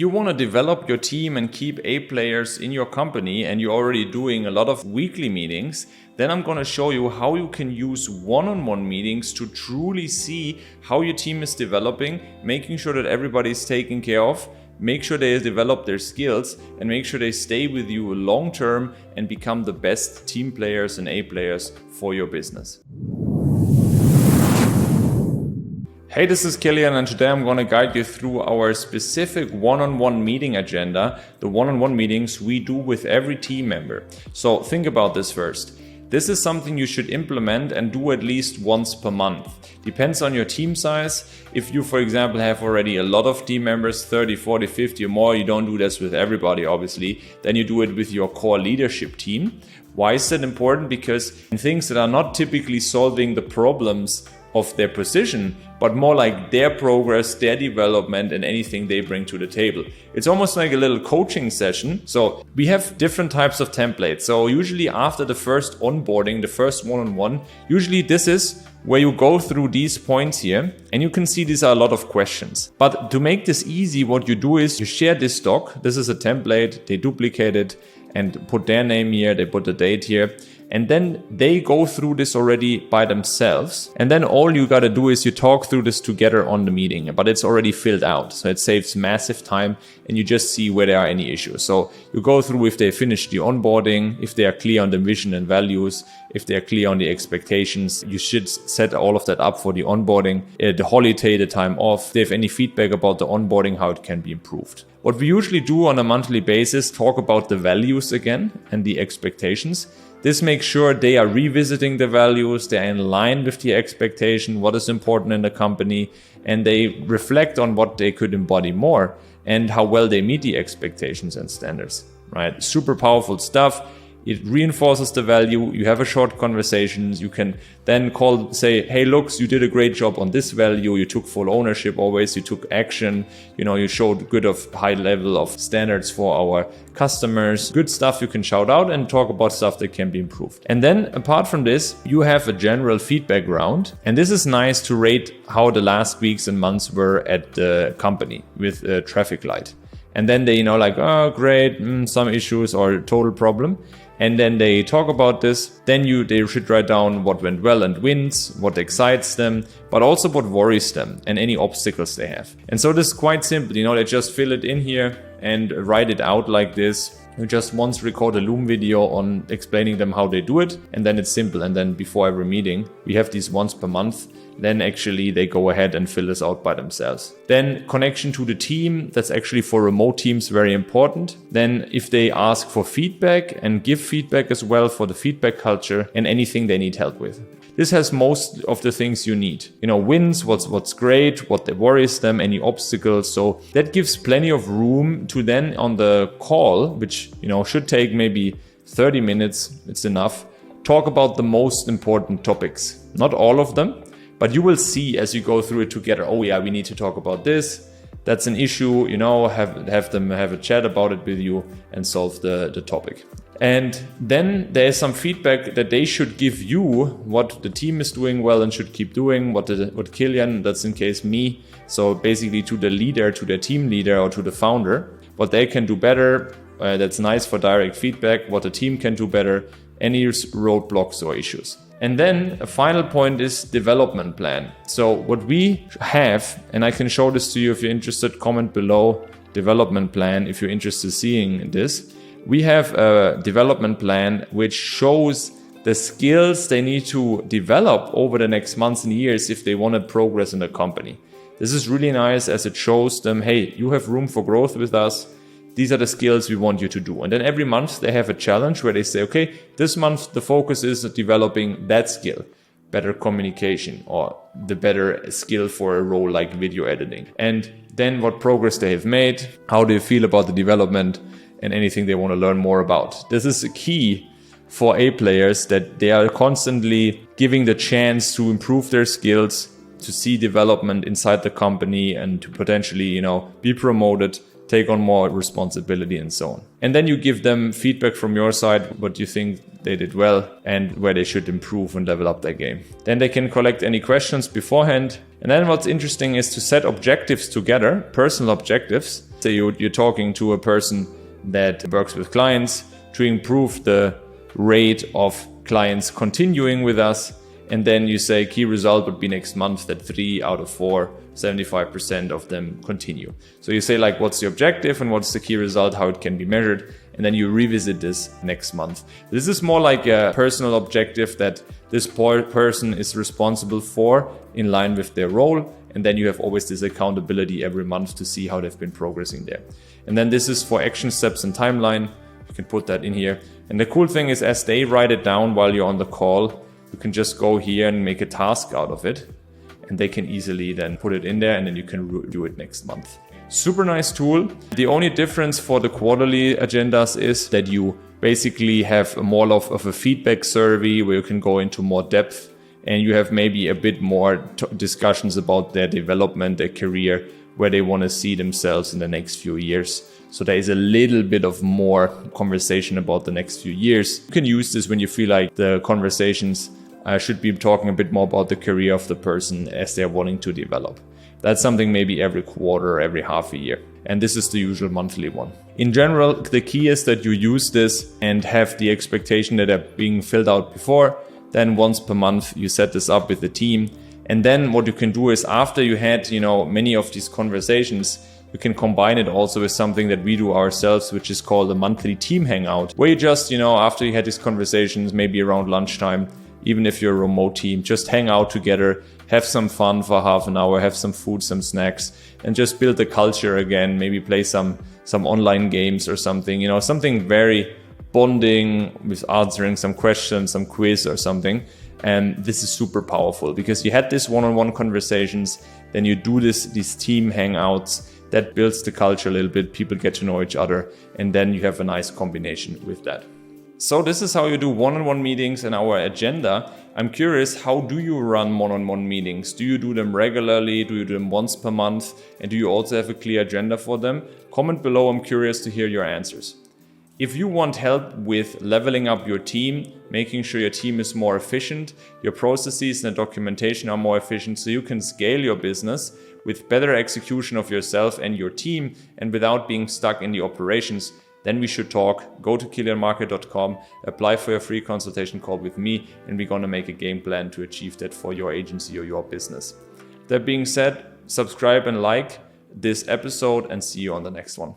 you want to develop your team and keep A players in your company and you're already doing a lot of weekly meetings, then I'm going to show you how you can use one-on-one meetings to truly see how your team is developing, making sure that everybody is taken care of, make sure they develop their skills, and make sure they stay with you long term and become the best team players and A players for your business. Hey, this is Kilian, and today I'm going to guide you through our specific one-on-one meeting agenda, the one-on-one meetings we do with every team member. So think about this first. This is something you should implement and do at least once per month. Depends on your team size. If you, for example, have already a lot of team members, 30, 40, 50 or more, you don't do this with everybody, obviously. Then you do it with your core leadership team. Why is that important? Because in things that are not typically solving the problems of their position, but more like their progress, their development, and anything they bring to the table. It's almost like a little coaching session. So we have different types of templates. So usually after the first onboarding, the first one-on-one, usually this is where you go through these points here, and you can see these are a lot of questions. But to make this easy, what you do is you share this doc. This is a template, they duplicate it and put their name here, they put the date here. And then they go through this already by themselves. And then all you gotta do is you talk through this together on the meeting, but it's already filled out. So it saves massive time and you just see where there are any issues. So you go through if they finish the onboarding, if they are clear on the vision and values, if they are clear on the expectations. You should set all of that up for the onboarding, the holiday, the time off. If they have any feedback about the onboarding, how it can be improved. What we usually do on a monthly basis, talk about the values again and the expectations. This makes sure they are revisiting the values, they are in line with the expectation, what is important in the company, and they reflect on what they could embody more and how well they meet the expectations and standards, right? Super powerful stuff. It reinforces the value. You have a short conversations. You can then say, hey, looks, you did a great job on this value. You took full ownership always. You took action. You showed good of high level of standards for our customers. Good stuff you can shout out and talk about stuff that can be improved. And then apart from this, you have a general feedback round. And this is nice to rate how the last weeks and months were at the company with a traffic light. And then they, oh, great, some issues or total problem. And then they talk about this. Then they should write down what went well and wins, what excites them, but also what worries them and any obstacles they have. And so this is quite simple. They just fill it in here and write it out like this. You just once record a Loom video on explaining them how they do it. And then it's simple. And then before every meeting, we have these once per month. Then actually they go ahead and fill this out by themselves. Then connection to the team, that's actually for remote teams very important. Then if they ask for feedback and give feedback as well for the feedback culture and anything they need help with. This has most of the things you need. Wins, what's great, what worries them, any obstacles. So that gives plenty of room to then on the call, which should take maybe 30 minutes, it's enough, talk about the most important topics. Not all of them. But you will see as you go through it together, oh yeah, we need to talk about this. That's an issue, have them have a chat about it with you and solve the topic. And then there's some feedback that they should give you what the team is doing well and should keep doing, what Kilian, that's in case me. So basically to the leader, to the team leader or to the founder, what they can do better. That's nice for direct feedback, what the team can do better, any roadblocks or issues. And then a final point is development plan. So what we have, and I can show this to you if you're interested, comment below development plan if you're interested in seeing this. We have a development plan which shows the skills they need to develop over the next months and years if they want to progress in the company. This is really nice as it shows them, hey, you have room for growth with us. These are the skills we want you to do. And then every month they have a challenge where they say, okay, this month the focus is developing that skill, better communication or the better skill for a role like video editing. And then what progress they have made, how they feel about the development and anything they want to learn more about. This is a key for A players that they are constantly giving the chance to improve their skills, to see development inside the company and to potentially, be promoted, take on more responsibility and so on. And then you give them feedback from your side, what you think they did well and where they should improve and level up their game. Then they can collect any questions beforehand. And then what's interesting is to set objectives together, personal objectives. Say you're talking to a person that works with clients to improve the rate of clients continuing with us. And then you say key result would be next month that 3 out of 4, 75% of them continue. So you say like, what's the objective and what's the key result, how it can be measured. And then you revisit this next month. This is more like a personal objective that this person is responsible for in line with their role. And then you have always this accountability every month to see how they've been progressing there. And then this is for action steps and timeline. You can put that in here. And the cool thing is as they write it down while you're on the call, you can just go here and make a task out of it. And they can easily then put it in there and then you can do it next month. Super nice tool. The only difference for the quarterly agendas is that you basically have more of a feedback survey where you can go into more depth and you have maybe a bit more discussions about their development, their career, where they want to see themselves in the next few years. So there is a little bit of more conversation about the next few years. You can use this when you feel like the conversations should be talking a bit more about the career of the person as they're wanting to develop. That's something maybe every quarter or every half a year. And this is the usual monthly one. In general, the key is that you use this and have the expectation that they're being filled out before. Then once per month, you set this up with the team. And then what you can do is after you had, many of these conversations, you can combine it also with something that we do ourselves, which is called a monthly team hangout, where you just, after you had these conversations, maybe around lunchtime, even if you're a remote team, just hang out together, have some fun for half an hour, have some food, some snacks, and just build the culture again. Maybe play some online games or something, something very bonding with answering some questions, some quiz or something. And this is super powerful because you had these one-on-one conversations, then you do these team hangouts that builds the culture a little bit. People get to know each other, and then you have a nice combination with that. So this is how you do one-on-one meetings in our agenda. I'm curious, how do you run one-on-one meetings? Do you do them regularly? Do you do them once per month? And do you also have a clear agenda for them? Comment below, I'm curious to hear your answers. If you want help with leveling up your team, making sure your team is more efficient, your processes and the documentation are more efficient so you can scale your business with better execution of yourself and your team and without being stuck in the operations, then we should talk. Go to kilianmarket.com, apply for your free consultation call with me, and we're going to make a game plan to achieve that for your agency or your business. That being said, subscribe and like this episode and see you on the next one.